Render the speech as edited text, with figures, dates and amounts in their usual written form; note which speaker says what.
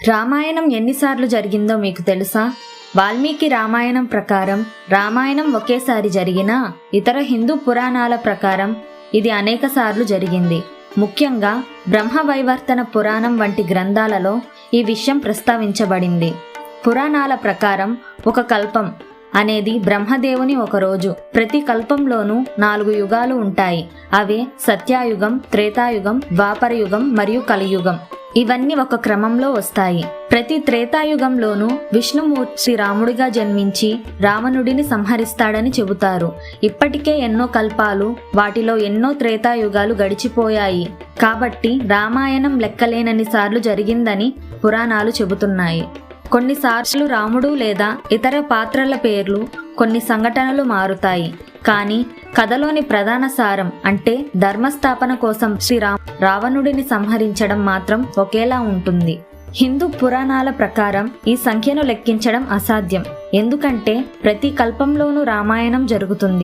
Speaker 1: రామాయణం ఎన్నిసార్లు జరిగిందో మీకు తెలుసా? వాల్మీకి రామాయణం ప్రకారం రామాయణం ఒకేసారి జరిగినా ఇతర హిందూ పురాణాల ప్రకారం ఇది అనేక సార్లు జరిగింది. ముఖ్యంగా బ్రహ్మవైవర్తన పురాణం వంటి గ్రంథాలలో ఈ విషయం ప్రస్తావించబడింది. పురాణాల ప్రకారం ఒక కల్పం అనేది బ్రహ్మదేవుని ఒక రోజు. ప్రతి కల్పంలోనూ 4 యుగాలు ఉంటాయి. అవే సత్యాయుగం, త్రేతాయుగం, ద్వాపరయుగం మరియు కలియుగం. ఇవన్నీ ఒక క్రమంలో వస్తాయి. ప్రతి త్రేతాయుగంలోనూ విష్ణుమూర్తి రాముడిగా జన్మించి రావణుడిని సంహరిస్తాడని చెబుతారు. ఇప్పటికే ఎన్నో కల్పాలు, వాటిలో ఎన్నో త్రేతాయుగాలు గడిచిపోయాయి. కాబట్టి రామాయణం లెక్కలేనన్ని సార్లు జరిగిందని పురాణాలు చెబుతున్నాయి. కొన్నిసార్లు రాముడు లేదా ఇతర పాత్రల పేర్లు, కొన్ని సంఘటనలు మారుతాయి. కానీ కథలోని ప్రధాన సారం అంటే ధర్మస్థాపన కోసం రావణుడిని సంహరించడం మాత్రం ఒకేలా ఉంటుంది. హిందూ పురాణాల ప్రకారం ఈ సంఖ్యను లెక్కించడం అసాధ్యం. ఎందుకంటే ప్రతి కల్పంలోనూ రామాయణం జరుగుతుంది.